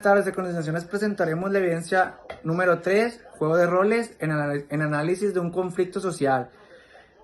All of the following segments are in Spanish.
Tardes de condensaciones presentaremos la evidencia número 3, juego de roles en análisis de un conflicto social,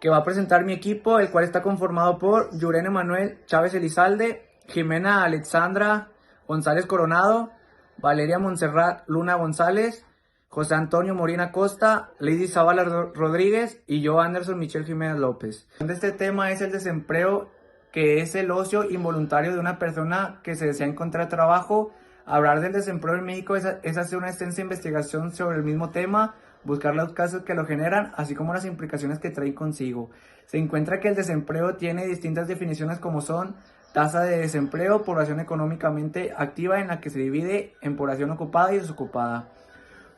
que va a presentar mi equipo, el cual está conformado por Yurene Manuel Chávez Elizalde, Jimena Alexandra González Coronado, Valeria Montserrat Luna González, José Antonio Morina Costa, Lady Zavala Rodríguez y yo, Anderson Michel Jiménez López. Este tema es el desempleo, que es el ocio involuntario de una persona que se desea encontrar trabajo. Hablar del desempleo en México es hacer una extensa investigación sobre el mismo tema, buscar los casos que lo generan, así como las implicaciones que trae consigo. Se encuentra que el desempleo tiene distintas definiciones, como son tasa de desempleo, población económicamente activa, en la que se divide en población ocupada y desocupada.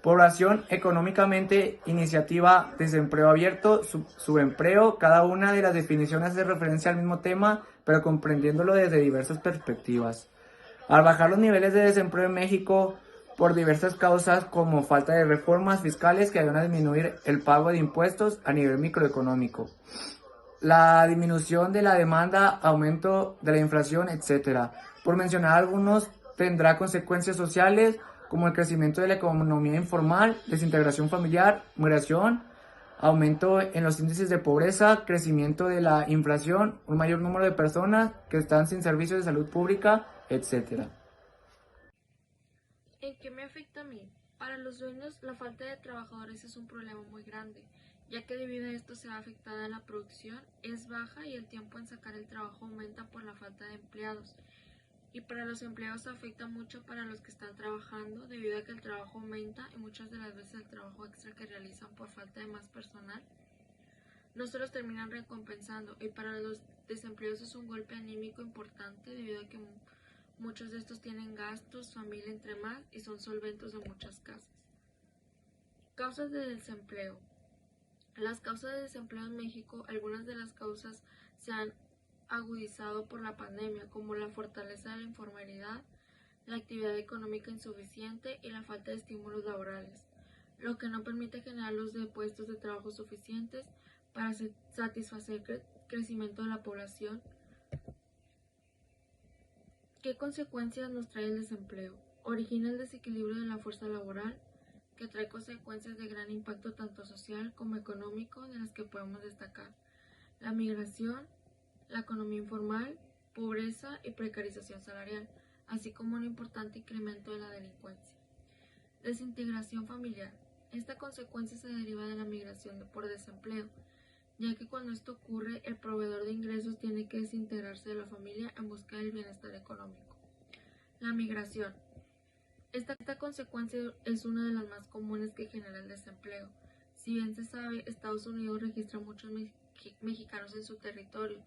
Población económicamente iniciativa, desempleo abierto, subempleo. Cada una de las definiciones hace referencia al mismo tema, pero comprendiéndolo desde diversas perspectivas. Al bajar los niveles de desempleo en México por diversas causas, como falta de reformas fiscales que ayudan a disminuir el pago de impuestos a nivel microeconómico, la disminución de la demanda, aumento de la inflación, etc. Por mencionar algunos, tendrá consecuencias sociales como el crecimiento de la economía informal, desintegración familiar, migración, aumento en los índices de pobreza, crecimiento de la inflación, un mayor número de personas que están sin servicios de salud pública, etc. ¿En qué me afecta a mí? Para los dueños, la falta de trabajadores es un problema muy grande, ya que debido a esto se ve afectada la producción, es baja y el tiempo en sacar el trabajo aumenta por la falta de empleados. Y para los empleados afecta mucho para los que están trabajando, debido a que el trabajo aumenta y muchas de las veces el trabajo extra que realizan por falta de más personal no se los terminan recompensando, y para los desempleados es un golpe anímico importante debido a que muchos de estos tienen gastos, familia entre más y son solventos de muchas casas. Causas de desempleo. Las causas de desempleo en México, algunas de las causas se han agudizado por la pandemia, como la fortaleza de la informalidad, la actividad económica insuficiente y la falta de estímulos laborales, lo que no permite generar los puestos de trabajo suficientes para satisfacer el crecimiento de la población. ¿Qué consecuencias nos trae el desempleo? Origina el desequilibrio de la fuerza laboral, que trae consecuencias de gran impacto tanto social como económico, de las que podemos destacar la migración, la economía informal, pobreza y precarización salarial, así como un importante incremento de la delincuencia. Desintegración familiar. Esta consecuencia se deriva de la migración por desempleo, ya que cuando esto ocurre, el proveedor de ingresos tiene que desintegrarse de la familia en busca del bienestar económico. La migración. Esta consecuencia es una de las más comunes que genera el desempleo. Si bien se sabe, Estados Unidos registra muchos mexicanos en su territorio,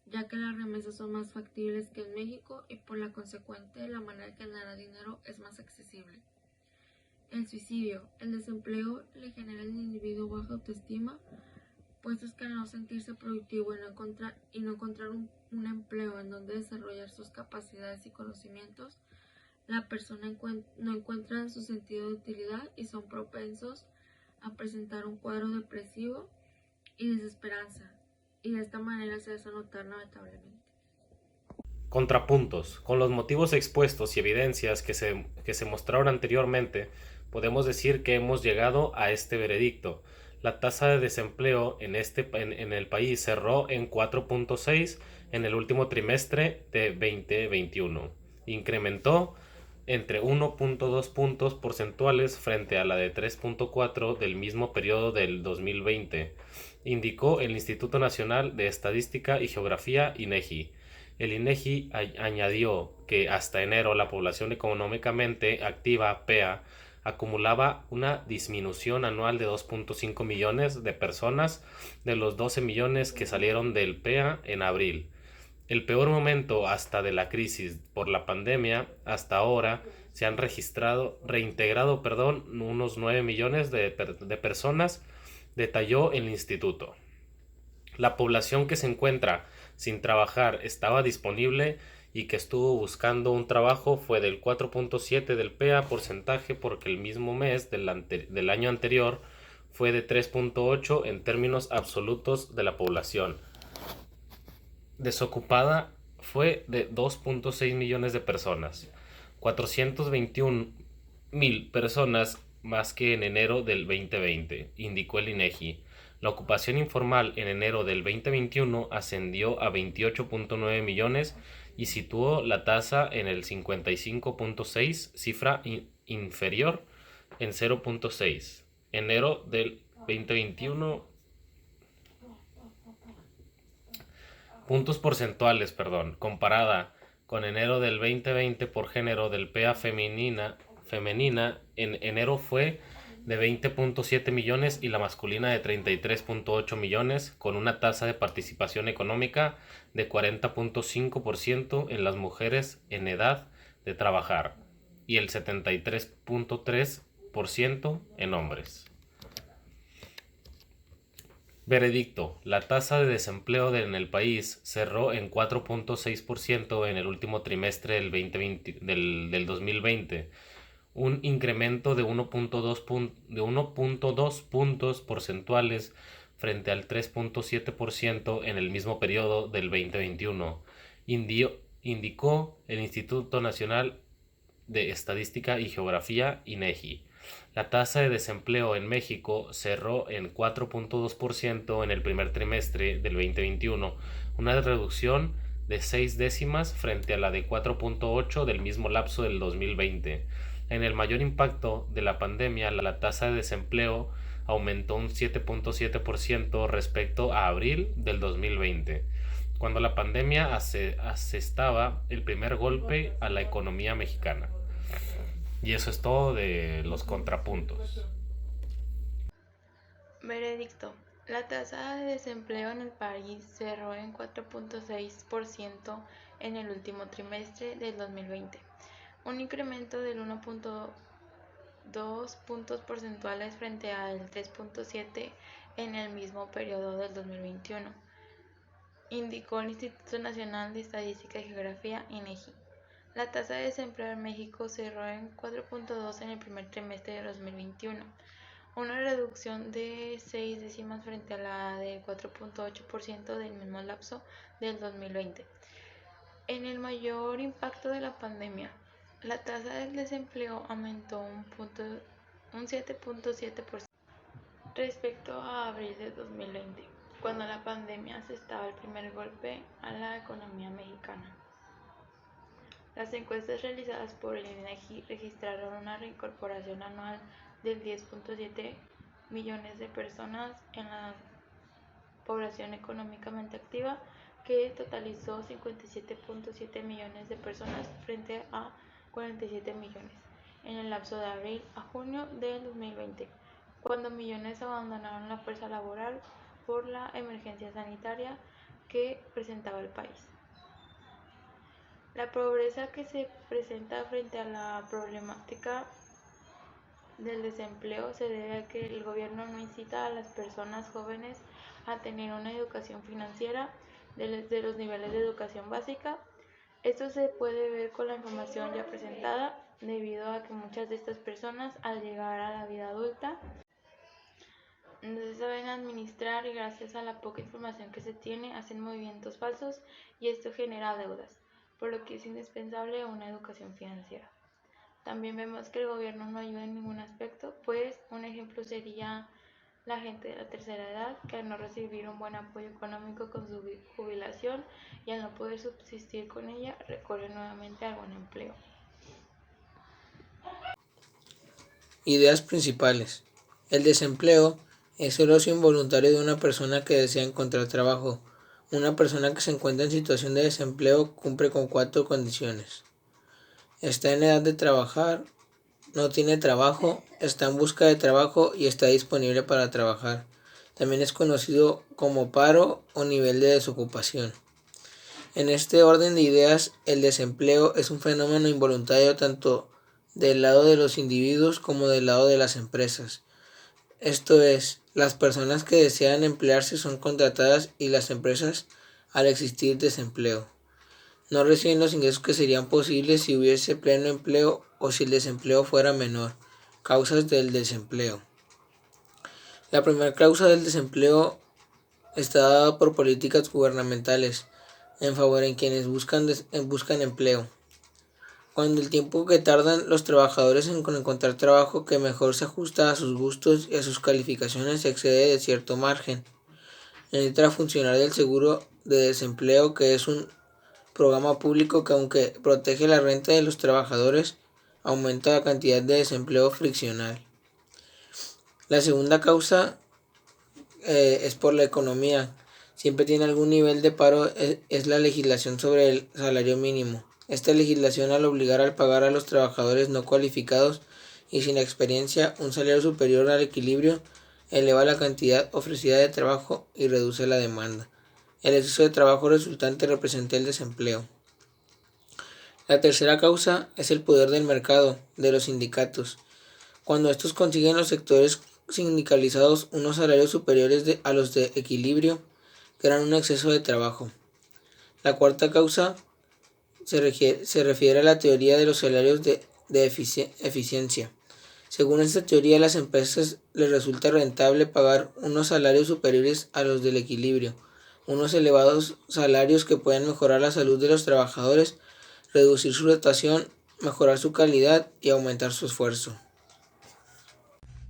ya que las remesas son más factibles que en México y por la consecuente la manera de generar dinero es más accesible. El suicidio. El desempleo le genera al individuo baja autoestima, pues es que al no sentirse productivo y no encontrar un empleo en donde desarrollar sus capacidades y conocimientos, la persona no encuentra su sentido de utilidad y son propensos a presentar un cuadro depresivo y desesperanza, y de esta manera se hace notar lamentablemente. Contrapuntos. Con los motivos expuestos y evidencias que se mostraron anteriormente, podemos decir que hemos llegado a este veredicto. La tasa de desempleo en el país cerró en 4.6 en el último trimestre de 2021. Incrementó entre 1.2 puntos porcentuales frente a la de 3.4 del mismo periodo del 2020, indicó el Instituto Nacional de Estadística y Geografía, INEGI. El INEGI añadió que hasta enero la población económicamente activa, PEA, acumulaba una disminución anual de 2.5 millones de personas de los 12 millones que salieron del PEA en abril. El peor momento hasta de la crisis por la pandemia hasta ahora se han reintegrado unos 9 millones de personas, detalló el instituto. La población que se encuentra sin trabajar estaba disponible y que estuvo buscando un trabajo fue del 4.7 del PEA porcentaje, porque el mismo mes del año anterior fue de 3.8 en términos absolutos de la población. Desocupada fue de 2.6 millones de personas. 421,000 personas más que en enero del 2020, indicó el INEGI. La ocupación informal en enero del 2021 ascendió a 28.9 millones y situó la tasa en el 55.6, cifra inferior en 0.6. Enero del 2021. Puntos porcentuales, comparada con enero del 2020 por género del PEA femenina en enero fue de 20.7 millones y la masculina de 33.8 millones, con una tasa de participación económica de 40.5% en las mujeres en edad de trabajar y el 73.3% en hombres. Veredicto: la tasa de desempleo en el país cerró en 4.6% en el último trimestre del 2020, un incremento de 1.2 puntos porcentuales frente al 3.7% en el mismo periodo del 2021, indicó el Instituto Nacional de Estadística y Geografía, INEGI. La tasa de desempleo en México cerró en 4.2% en el primer trimestre del 2021, una reducción de 6 décimas frente a la de 4.8 del mismo lapso del 2020. En el mayor impacto de la pandemia, la tasa de desempleo aumentó un 7.7% respecto a abril del 2020, cuando la pandemia asestaba el primer golpe a la economía mexicana. Y eso es todo de los contrapuntos. Veredicto: la tasa de desempleo en el país cerró en 4.6% en el último trimestre del 2020, un incremento del 1.2 puntos porcentuales frente al 3.7 en el mismo periodo del 2021, indicó el Instituto Nacional de Estadística y Geografía, INEGI. La tasa de desempleo en México cerró en 4.2 en el primer trimestre de 2021, una reducción de 6 décimas frente a la del 4.8% del mismo lapso del 2020. En el mayor impacto de la pandemia, la tasa del desempleo aumentó un 7.7% respecto a abril de 2020, cuando la pandemia asestaba el primer golpe a la economía mexicana. Las encuestas realizadas por el INEGI registraron una reincorporación anual de 10.7 millones de personas en la población económicamente activa, que totalizó 57.7 millones de personas frente a 47 millones en el lapso de abril a junio del 2020, cuando millones abandonaron la fuerza laboral por la emergencia sanitaria que presentaba el país. La pobreza que se presenta frente a la problemática del desempleo se debe a que el gobierno no incita a las personas jóvenes a tener una educación financiera desde los niveles de educación básica. Esto se puede ver con la información ya presentada, debido a que muchas de estas personas, al llegar a la vida adulta, no se saben administrar y gracias a la poca información que se tiene hacen movimientos falsos y esto genera deudas, por lo que es indispensable una educación financiera. También vemos que el gobierno no ayuda en ningún aspecto, pues un ejemplo sería la gente de la tercera edad, que al no recibir un buen apoyo económico con su jubilación y al no poder subsistir con ella, recurre nuevamente al buen empleo. Ideas principales. El desempleo es el ocio involuntario de una persona que desea encontrar trabajo. Una persona que se encuentra en situación de desempleo cumple con 4 condiciones. Está en edad de trabajar, no tiene trabajo, está en busca de trabajo y está disponible para trabajar. También es conocido como paro o nivel de desocupación. En este orden de ideas, el desempleo es un fenómeno involuntario tanto del lado de los individuos como del lado de las empresas. Esto es, las personas que desean emplearse son contratadas y las empresas, al existir desempleo, no reciben los ingresos que serían posibles si hubiese pleno empleo o si el desempleo fuera menor. Causas del desempleo. La primera causa del desempleo está dada por políticas gubernamentales en favor de quienes buscan empleo. Cuando el tiempo que tardan los trabajadores en encontrar trabajo que mejor se ajusta a sus gustos y a sus calificaciones se excede de cierto margen. Entra a funcionar el seguro de desempleo, que es un programa público que, aunque protege la renta de los trabajadores, aumenta la cantidad de desempleo friccional. La segunda causa es por la economía. Siempre tiene algún nivel de paro, es la legislación sobre el salario mínimo. Esta legislación, al obligar a pagar a los trabajadores no cualificados y sin experiencia un salario superior al equilibrio, eleva la cantidad ofrecida de trabajo y reduce la demanda. El exceso de trabajo resultante representa el desempleo. La tercera causa es el poder del mercado, de los sindicatos. Cuando estos consiguen los sectores sindicalizados unos salarios superiores a los de equilibrio, crean un exceso de trabajo. La cuarta causa se refiere a la teoría de los salarios de eficiencia. Según esta teoría, a las empresas les resulta rentable pagar unos salarios superiores a los del equilibrio, unos elevados salarios que pueden mejorar la salud de los trabajadores, reducir su rotación, mejorar su calidad y aumentar su esfuerzo.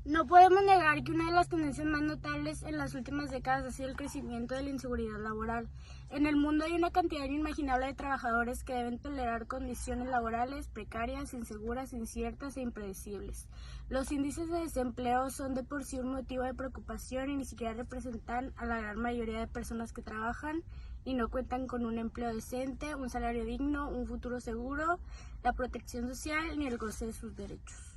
No podemos negar que una de las tendencias más notables en las últimas décadas ha sido el crecimiento de la inseguridad laboral. En el mundo hay una cantidad inimaginable de trabajadores que deben tolerar condiciones laborales precarias, inseguras, inciertas e impredecibles. Los índices de desempleo son de por sí un motivo de preocupación y ni siquiera representan a la gran mayoría de personas que trabajan y no cuentan con un empleo decente, un salario digno, un futuro seguro, la protección social ni el goce de sus derechos.